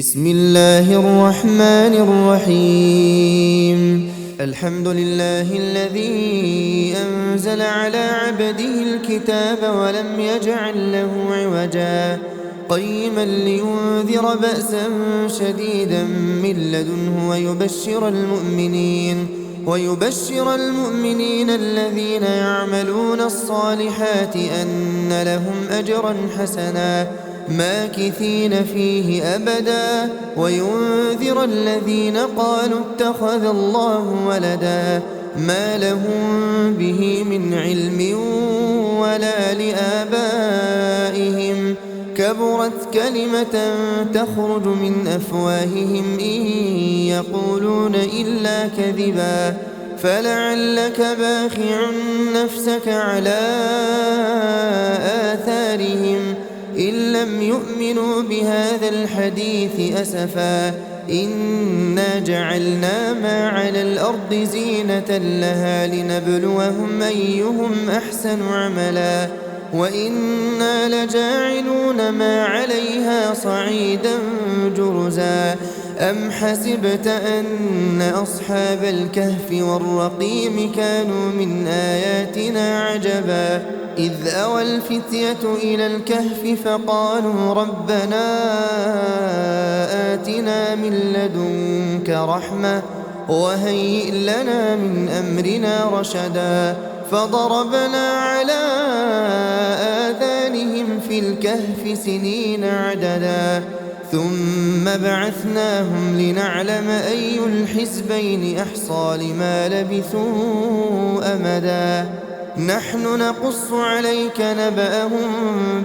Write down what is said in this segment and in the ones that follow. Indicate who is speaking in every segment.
Speaker 1: بسم الله الرحمن الرحيم. الحمد لله الذي أنزل على عبده الكتاب ولم يجعل له عوجا قيما لينذر بأسا شديدا من لدنه ويبشر المؤمنين الذين يعملون الصالحات أن لهم أجرا حسنا ماكثين فيه أبدا وينذر الذين قالوا اتخذ الله ولدا ما لهم به من علم ولا لآبائهم كبرت كلمة تخرج من أفواههم إن يقولون إلا كذبا فلعلك باخع نفسك على آثارهم إن لم يؤمنوا بهذا الحديث أسفا إنا جعلنا ما على الأرض زينة لها لنبلوهم أيهم أحسن عملا وإنا لجاعلون ما عليها صعيدا جرزا أم حسبت أن أصحاب الكهف والرقيم كانوا من آياتنا عجبا إذ أوى الفتية إلى الكهف فقالوا ربنا آتنا من لدنك رحمة وهيئ لنا من أمرنا رشدا فضربنا على آذانهم في الكهف سنين عددا ثم بعثناهم لنعلم أي الحزبين أحصى لما لبثوا أمدا نحن نقص عليك نبأهم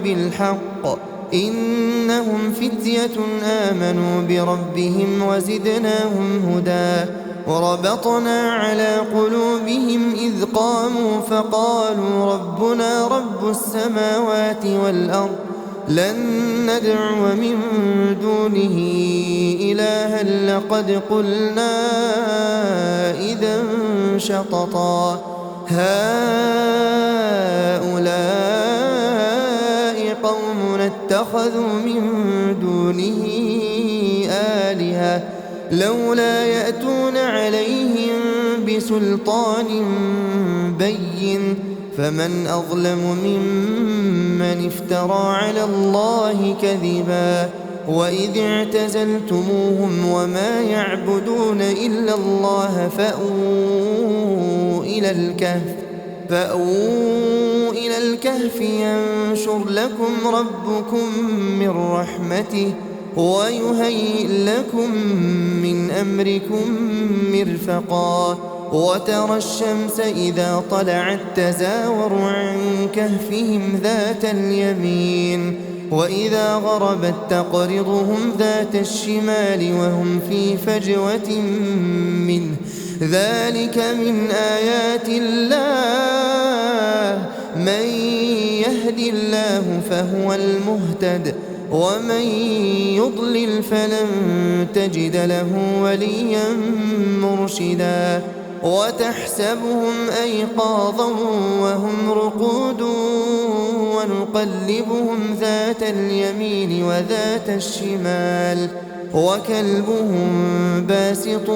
Speaker 1: بالحق إنهم فتية آمنوا بربهم وزدناهم هدى وربطنا على قلوبهم إذ قاموا فقالوا ربنا رب السماوات والأرض لن ندعو من دونه إلها لقد قلنا إذا شططا هؤلاء قومنا اتخذوا من دونه آلهة لولا يأتون عليهم بسلطان بين فمن أظلم ممن افترى على الله كذبا وإذ اعتزلتموهم وما يعبدون إلا الله فأووا إلى الكهف ينشر لكم ربكم من رحمته ويهيئ لكم من أمركم مرفقا وترى الشمس إذا طلعت تزاور عن كهفهم ذات اليمين وإذا غربت تقرضهم ذات الشمال وهم في فجوة منه ذلك من آيات الله من يهد الله فهو المهتد ومن يضلل فلن تجد له وليا مرشدا وتحسبهم أيقاظا وهم رقود ونقلبهم ذات اليمين وذات الشمال وكلبهم باسط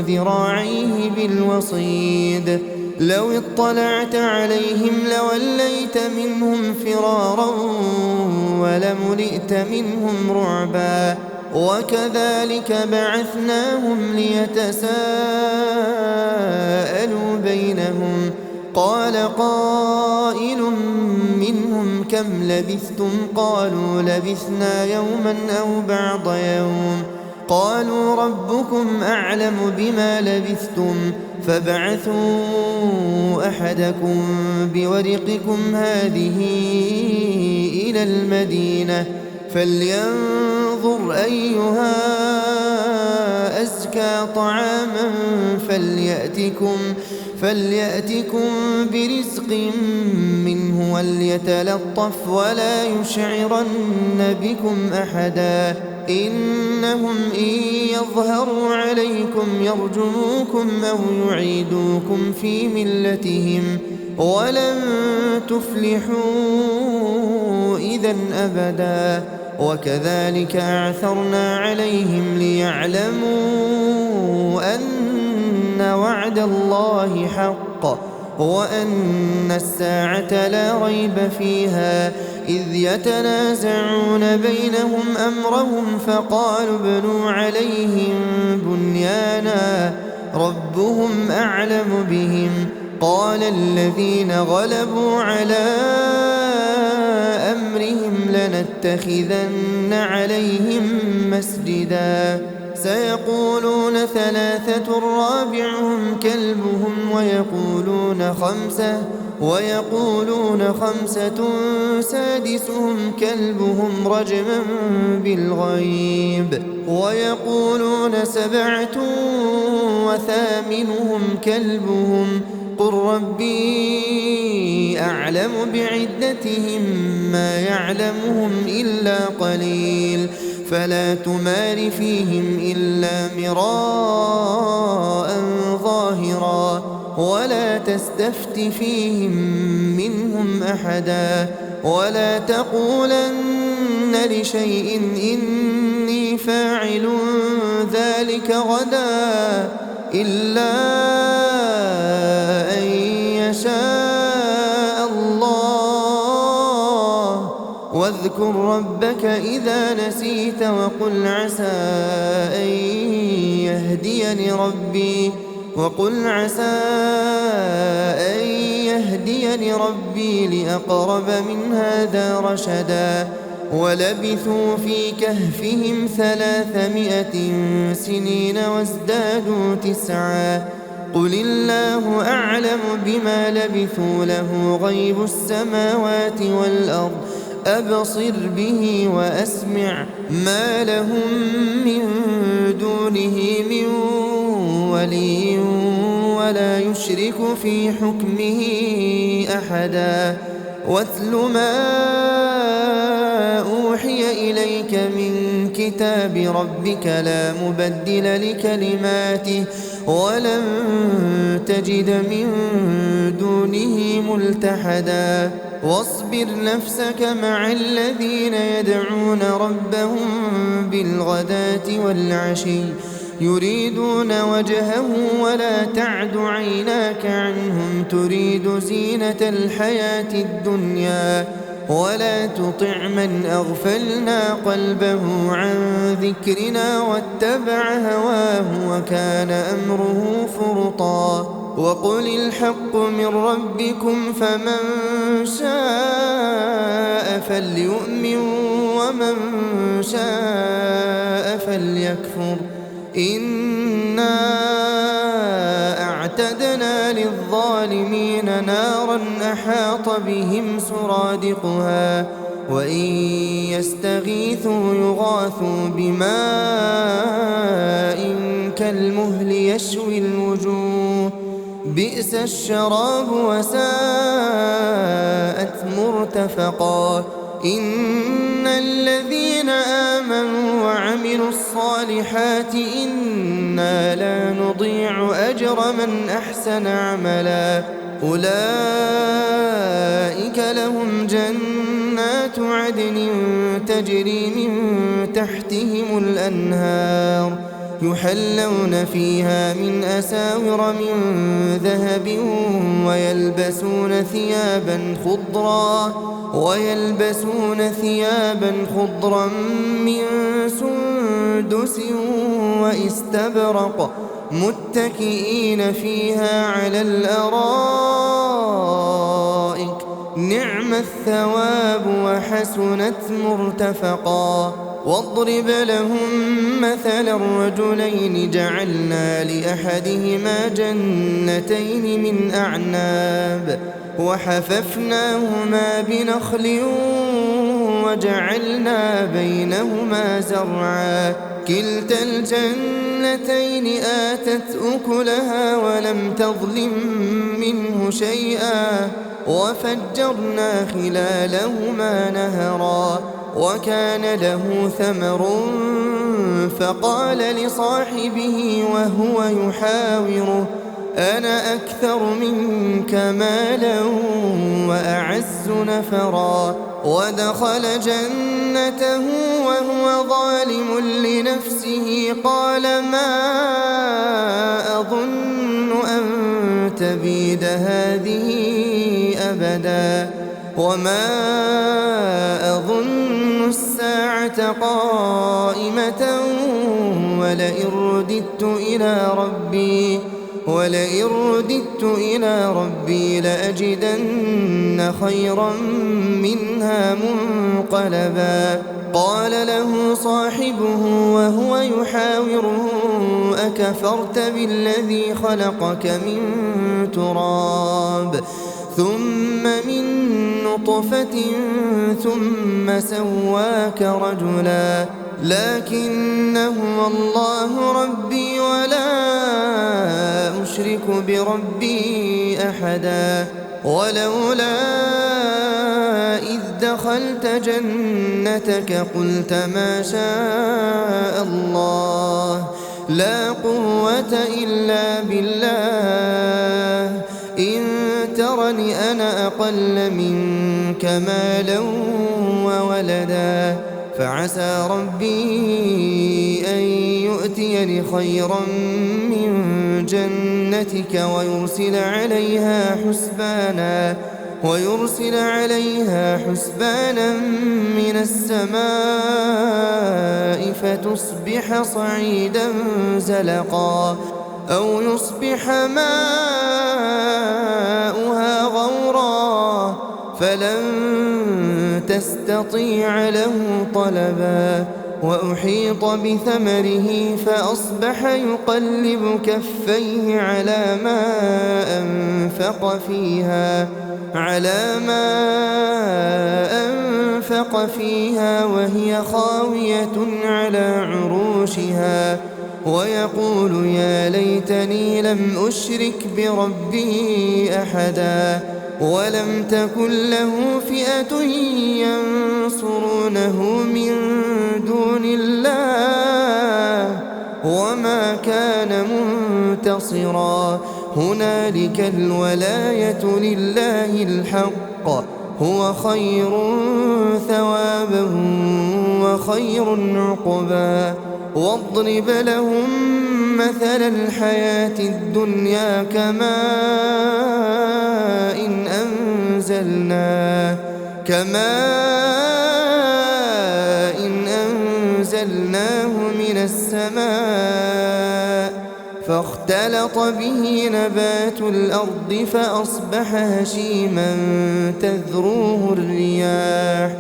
Speaker 1: ذراعيه بالوصيد لو اطلعت عليهم لوليت منهم فرارا ولملئت منهم رعبا وكذلك بعثناهم ليتساءلوا بينهم قال قائل منهم كم لبثتم قالوا لبثنا يوما أو بعض يوم قالوا ربكم أعلم بما لبثتم فابعثوا أحدكم بورقكم هذه إلى المدينة فلينظر أيها أزكى طعاما فليأتكم برزق منه وليتلطف ولا يشعرن بكم أحدا إنهم إن يظهروا عليكم يرجموكم أو يعيدوكم في ملتهم ولن تفلحوا إذا أبدا وكذلك أعثرنا عليهم ليعلموا أن وعد الله حق وأن الساعة لا ريب فيها إذ يتنازعون بينهم أمرهم فقالوا ابنوا عليهم بنيانا ربهم أعلم بهم قال الذين غلبوا على أمرهم لنتخذن عليهم مسجدا سيقولون ثلاثة رابعهم كلبهم ويقولون خمسة سادسهم كلبهم رجما بالغيب ويقولون سبعة وثامنهم كلبهم قل ربي أعلم بعدتهم ما يعلمهم إلا قليل فلا تمار فيهم إلا مراء ظاهرا ولا تستفت فيهم منهم أحدا ولا تقولن لشيء إني فاعل ذلك غدا إلا أن يشاء الله واذكر ربك إذا نسيت وقل عسى أن يهديني ربي لأقرب من هذا رشدا ولبثوا في كهفهم 300 سنين وازدادوا 9 قل الله أعلم بما لبثوا له غيب السماوات والأرض أبصر به وأسمع ما لهم من دونه من ولي ولا يشرك في حكمه أحدا واتل ما أوحي إليك من كتاب ربك لا مبدل لكلماته ولن تجد من دونه ملتحدا واصبر نفسك مع الذين يدعون ربهم بالغداة والعشي يريدون وجهه ولا تعد عيناك عنهم تريد زينة الحياة الدنيا ولا تطع من أغفلنا قلبه عن ذكرنا واتبع هواه وكان أمره فرطا وقل الحق من ربكم فمن شاء فليؤمن ومن شاء فليكفر إنا أعتدنا للظالمين نارا أحاط بهم سرادقها وإن يستغيثوا يغاثوا بماء كالمهل يشوي الوجوه بئس الشراب وساءت مرتفقا إن الذين آمنوا وعملوا الصالحات إنا لا نضيع أجر من أحسن عملا أولئك لهم جنات عدن تجري من تحتهم الأنهار يحلون فيها من أساور من ذهب ويلبسون ثيابا خضرا من سندس واستبرق متكئين فيها على الأرائك نعم الثواب وحسنت مرتفقا واضرب لهم مثل الرجلين جعلنا لأحدهما جنتين من أعناب وحففناهما بنخل وجعلنا بينهما زرعا كلتا الجنتين آتت أكلها ولم تظلم منه شيئا وفجرنا خلالهما نهرا وكان له ثمر فقال لصاحبه وهو يحاوره أنا أكثر منك مالا وأعز نفرا ودخل جنته جنته وهو ظالم لنفسه قال ما أظن أن تبيد هذه أبدا وما أظن الساعة قائمة ولئن رددت إلى ربي لأجدن خيرا منها منقلبا قال له صاحبه وهو يحاوره أكفرت بالذي خلقك من تراب ثم من نطفة ثم سواك رجلا لكن هو الله ربي ولا أشرك بربي أحدا ولولا إذ دخلت جنتك قلت ما شاء الله لا قوة إلا بالله إن ترني أنا أقل منك مالا وولدا فعسى ربي أن يؤتيني خيرا من جنتك ويرسل عليها حسبانا من السماء فتصبح صعيدا زلقا أو يصبح ماؤها غورا فلن تستطيع له طلبا وأحيط بثمره فأصبح يقلب كفيه على ما أنفق فيها وهي خاوية على عروشها ويقول يا ليتني لم أشرك بربي أحدا ولم تكن له فئة ينصرونه من دون الله وما كان منتصرا هنالك الولاية لله الحق هو خير ثوابا وخير عقبا واضرب لهم مثل الحياة الدنيا كماء إن أنزلناه من السماء فاختلط به نبات الأرض فأصبح هشيما تذروه الرياح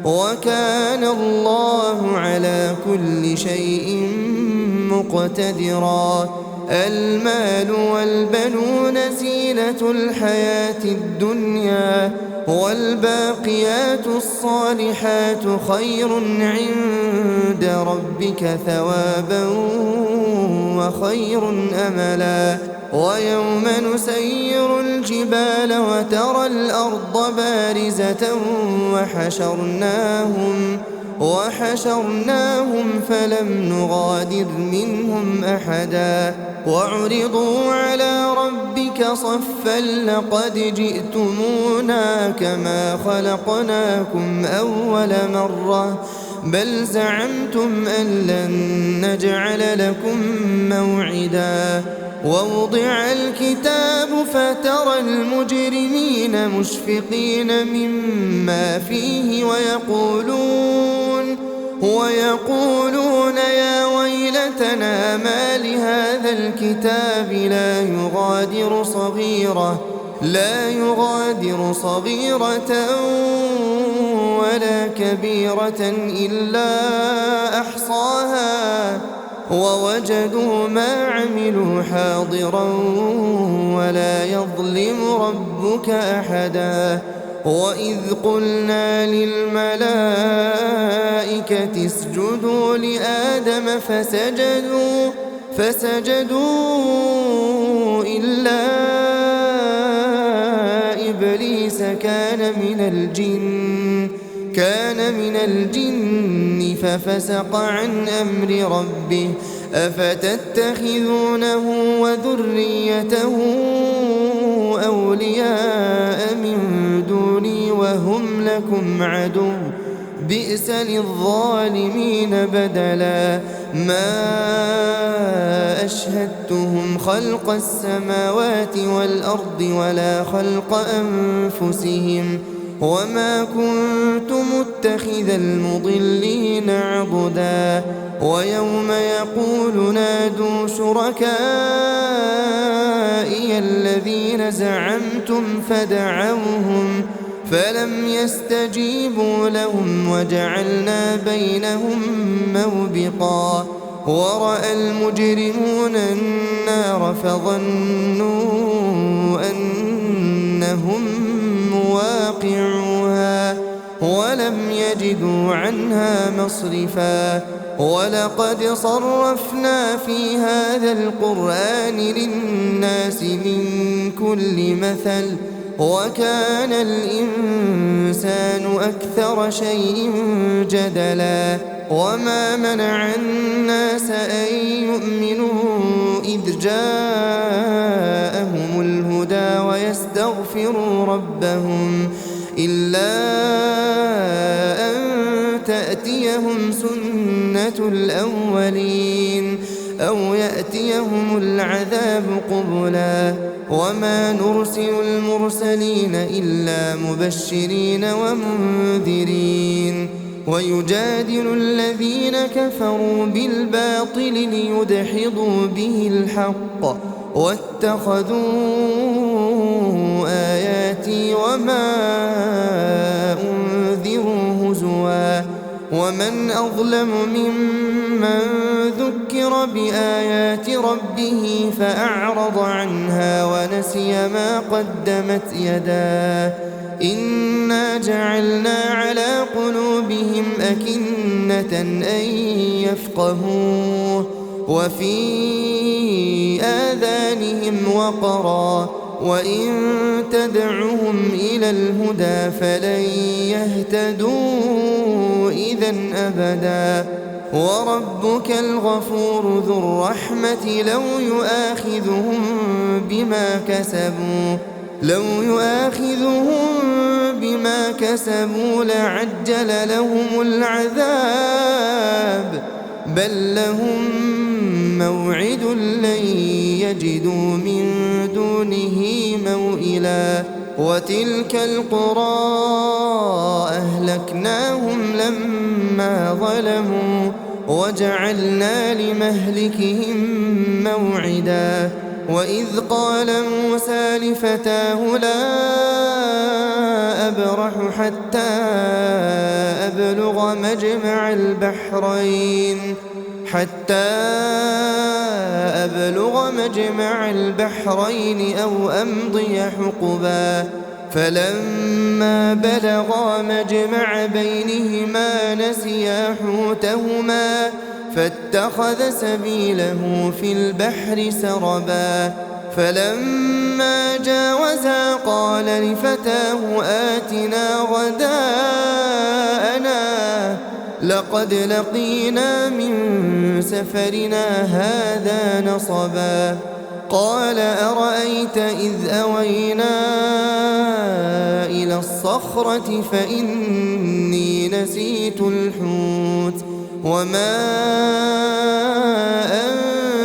Speaker 1: وكان الله على كل شيء مقتدرا المال والبنون زينة الحياة الدنيا والباقيات الصالحات خير عند ربك ثوابا وخير أملا ويوم نسير الجبال وترى الأرض بارزة وحشرناهم فلم نغادر منهم أحدا وعرضوا على ربك صفا لقد جئتمونا كما خلقناكم أول مرة بل زعمتم أن لن نجعل لكم موعدا ووضع الكتاب فترى المجرمين مشفقين مما فيه ويقولون يا ويلتنا ما لهذا الكتاب لا يغادر صغيرة ولا كبيرة إلا أحصاها ووجدوا ما عملوا حاضرا ولا يظلم ربك أحدا وإذ قلنا للملائكة اسجدوا لآدم فسجدوا إلا إبليس كان من الجن ففسق عن أمر ربه أفتتخذونه وذريته أولياء من دوني وهم لكم عدو بئس للظالمين بدلا ما أشهدتهم خلق السماوات والأرض ولا خلق أنفسهم وما كنت متخذ المضلين عضدا ويوم يقول نادوا شركائي الذين زعمتم فدعوهم فلم يستجيبوا لهم وجعلنا بينهم موبقا ورأى المجرمون النار فظنوا أنهم مواقعوها ولم يجدوا عنها مصرفا ولقد صرفنا في هذا القرآن للناس من كل مثل وكان الإنسان أكثر شيء جدلا وما منع الناس أن يؤمنوا إذ جاءهم الهدى ويستغفروا ربهم إلا أن تأتيهم سنة الأولين أو يأتيهم العذاب قبلا وما نرسل المرسلين إلا مبشرين ومنذرين ويجادل الذين كفروا بالباطل ليدحضوا به الحق واتخذوا آياتي وما أنذروا هزوا ومن أظلم ممن ذكر بآيات ربه فأعرض عنها ونسي ما قدمت يداه إنا جعلنا على قلوبهم أكنة أن يفقهوه وفي آذانهم وقرا وإن تدعهم إلى الهدى فلن يهتدوا إذا أبدا وربك الغفور ذو الرحمة لو يؤاخذهم بما كسبوا لعجل لهم العذاب بل لهم موعد لن يجدوا من دونه موئلا وتلك القرى أهلكناهم لما ظلموا وجعلنا لمهلكهم موعدا وإذ قال موسى لفتاه لا أبرح حتى أبلغ مجمع البحرين أو أمضي حقبا فلما بلغا مجمع بينهما نسيا حوتهما فاتخذ سبيله في البحر سربا فلما جاوزا قال لفتاه آتنا غداءنا لقد لقينا من سفرنا هذا نصبا قال أرأيت إذ أوينا إلى الصخرة فإني نسيت الحوت وما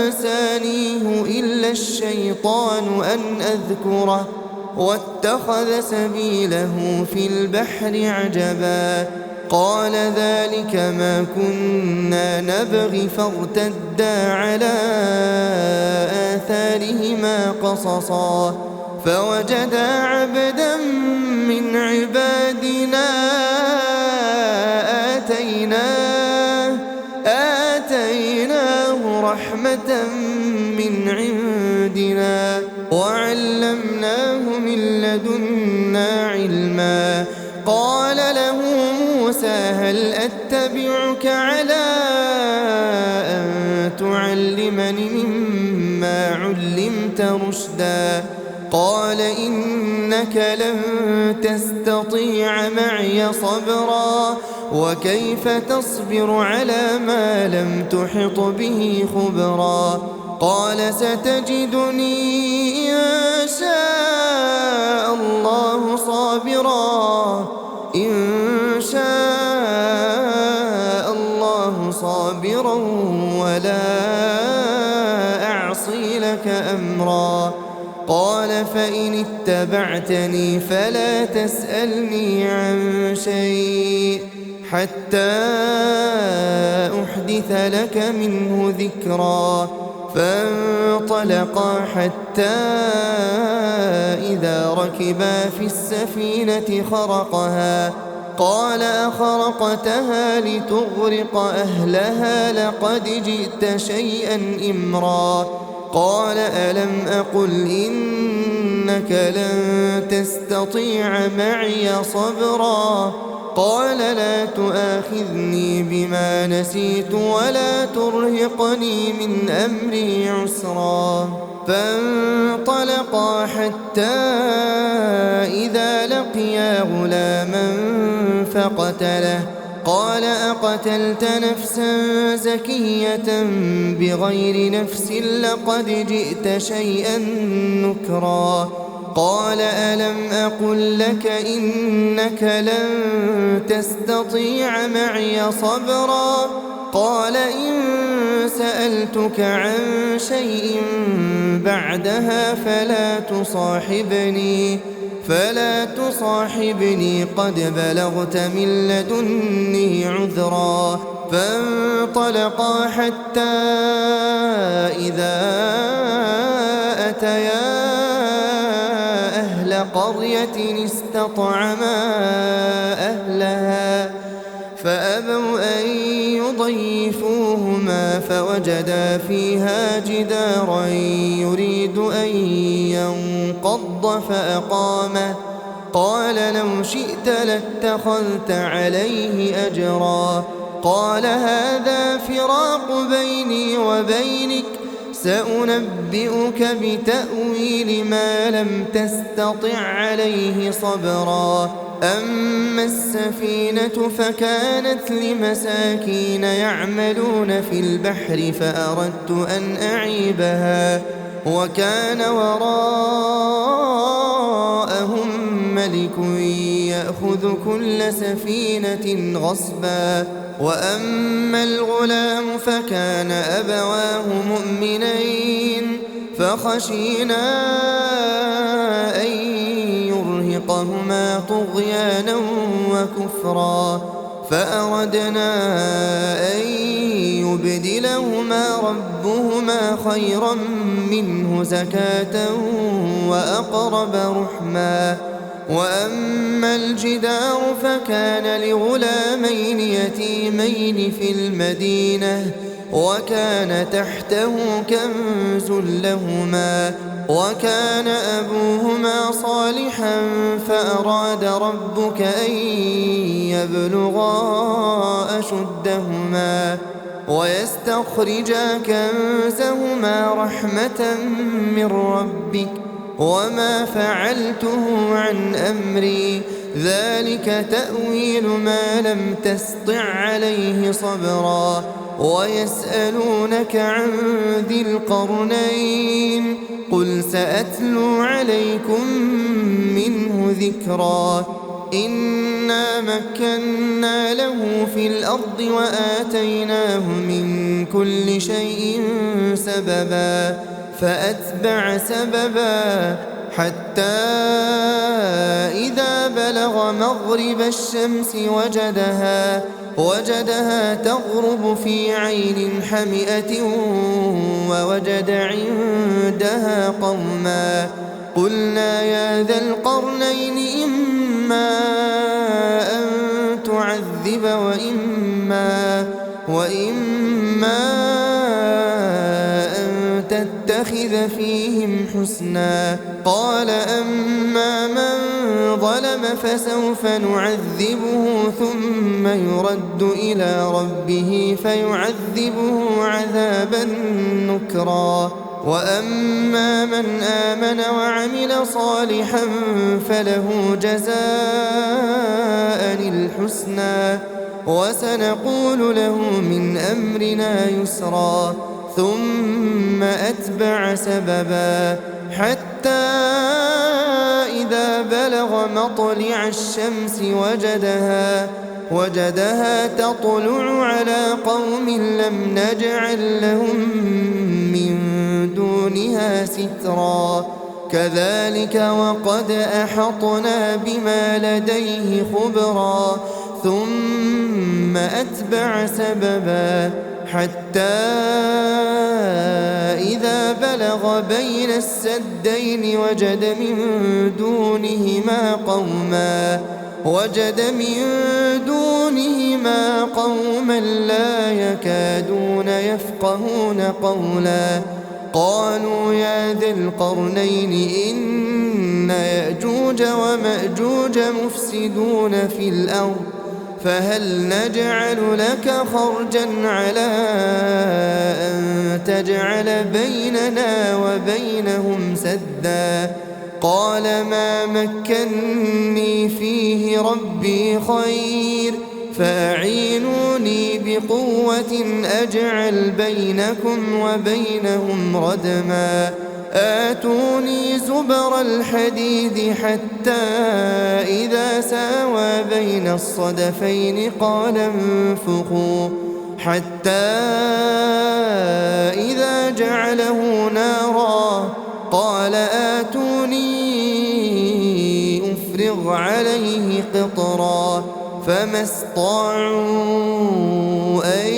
Speaker 1: أنسانيه إلا الشيطان أن أذكره واتخذ سبيله في البحر عجبا قال ذلك ما كنا نبغي فارتدا على آثارهما قصصا فوجدا عبدا من عبادنا آتيناه رحمة من عندنا وعلمناه من لدنا علما قال له موسى هل أتبعك على أن تعلمني مما علمت رشدا قال إنك لن تستطيع معي صبرا وكيف تصبر على ما لم تحط به خبرا قال ستجدني إن شاء الله صابرا إن شاء صابرا ولا أعصي لك أمرا. قال فإن اتبعتني فلا تسألني عن شيء حتى أحدث لك منه ذكرا. فانطلقا حتى إذا ركبا في السفينة خرقها قال أخرقتها لتغرق أهلها لقد جئت شيئا إمرا. قال ألم أقل إنك لن تستطيع معي صبرا. قال لا تؤاخذني بما نسيت ولا ترهقني من أمري عسرا. فانطلقا حتى إذا لقيا غلاما فقتله قال أقتلت نفسا زكية بغير نفس لقد جئت شيئا نكرا. قال ألم أقل لك إنك لن تستطيع معي صبرا. قال إن سألتك عن شيء بعدها فلا تصاحبني قد بلغت من لدني عذرا. فانطلقا حتى إذا أتيا أهل قرية استطعما أهلها فأبوا أن يضيفوهما فوجدا فيها جدارا يريد أن ينقض فأقامه. قال لو شئت لاتخذت عليه أجرا. قال هذا فراق بيني وبينك سأنبئك بتأويل ما لم تستطع عليه صبرا. أما السفينة فكانت لمساكين يعملون في البحر فأردت أن أعيبها وكان وراءهم ملك يأخذ كل سفينة غصبا. وأما الغلام فكان أبواه مؤمنين فخشينا أن يرهقهما طغيانا وكفرا. فأردنا أن يبدلهما ربهما خيرا منه زكاة وأقرب رحما. وأما الجدار فكان لغلامين يتيمين في المدينة وكان تحته كنز لهما وكان أبوهما صالحا فأراد ربك أن يبلغا أشدهما ويستخرجا كنزهما رحمة من ربك وما فعلته عن أمري ذلك تأويل ما لم تسطع عليه صبرا. ويسألونك عن ذي القرنين قل سأتلو عليكم منه ذكرا. إنا مكنا له في الأرض وآتيناه من كل شيء سببا فأتبع سببا حتى إذا بلغ مغرب الشمس وجدها تغرب في عين حمئة ووجد عندها قوما. قلنا يا ذا القرنين إما أن تعذب وإما أن تتخذ فيهم حسنا. قال أما من ظلم فسوف نعذبه ثم يرد إلى ربه فيعذبه عذابا نكرا. وأما من آمن وعمل صالحا فله جزاء الحسنى وسنقول له من أمرنا يسرا. ثم أتبع سببا حتى إذا بلغ مطلع الشمس وجدها تطلع على قوم لم نجعل لهم من دونها سترا كذلك وقد أحطنا بما لديه خبرا ثم أتبع سببا حتى إذا بلغ بين السدين وجد من دونهما قوما لا يكادون يفقهون قولا قالوا يا ذا القرنين إن يأجوج ومأجوج مفسدون في الأرض فهل نجعل لك خرجا على أن تجعل بيننا وبينهم سدا قال ما مكني فيه ربي خير فأعينوني بقوة أجعل بينكم وبينهم ردما آتوني زبر الحديد حتى إذا ساوى بين الصدفين قال انفخوا حتى إذا جعله نارا قال آتوني أفرغ عليه قطرا فما استطاعوا أن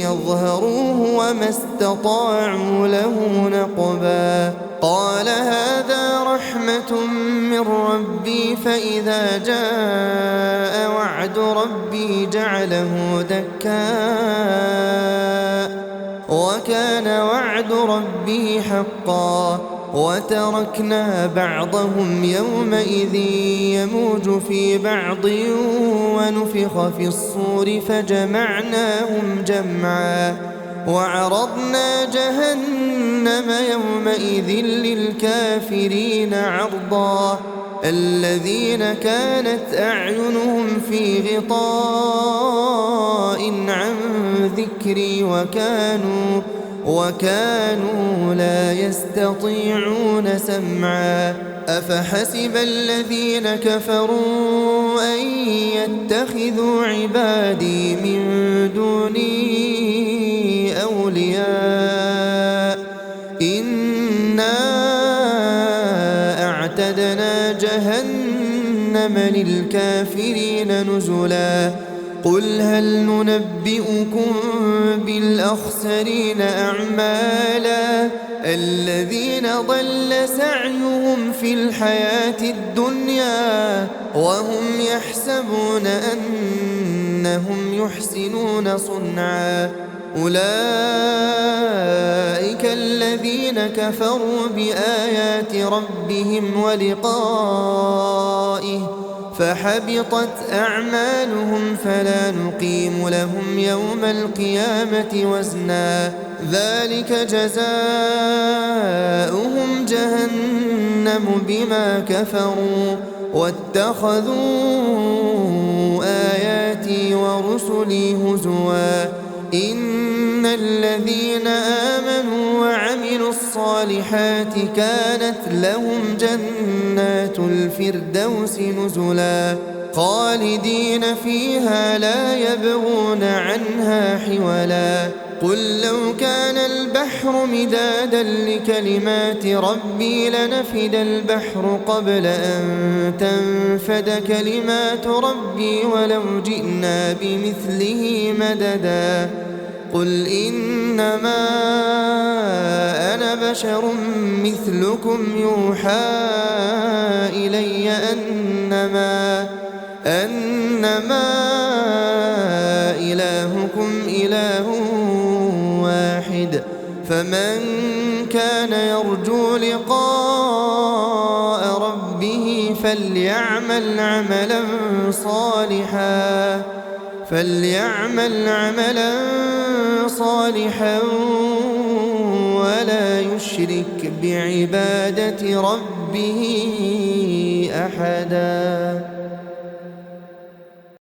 Speaker 1: يظهروه وما استطاعوا له نقبا قال هذا رحمة من ربي فإذا جاء وعد ربي جعله دكاء وكان وعد ربي حقا وتركنا بعضهم يومئذ يموج في بعض ونفخ في الصور فجمعناهم جمعا وعرضنا جهنم يومئذ للكافرين عرضا الذين كانت أعينهم في غطاء عن ذكري وكانوا لا يستطيعون سمعا أفحسب الذين كفروا أن يتخذوا عبادي من دوني أولياء إنا أعتدنا جهنم للكافرين نزلا قل هل ننبئكم بالأخسرين أعمالا الذين ضل سعيهم في الحياة الدنيا وهم يحسبون أنهم يحسنون صنعا أولئك الذين كفروا بآيات ربهم ولقائه فحبطت أعمالهم فلا نقيم لهم يوم القيامة وزنا ذلك جزاؤهم جهنم بما كفروا واتخذوا آياتي ورسلي هزوا إن الذين آمنوا وعملوا الصالحات كانت لهم جنات الفردوس نزلا خالدين فيها لا يبغون عنها حولا قل لو كان البحر مدادا لكلمات ربي لنفد البحر قبل أن تنفد كلمات ربي ولو جئنا بمثله مددا قل إنما أنا بشر مثلكم يوحى إلي أنما إلهكم إله واحد فمن كان يرجو لقاء ربه فليعمل عملا صالحا ولا يشرك بعبادة ربه أحدا.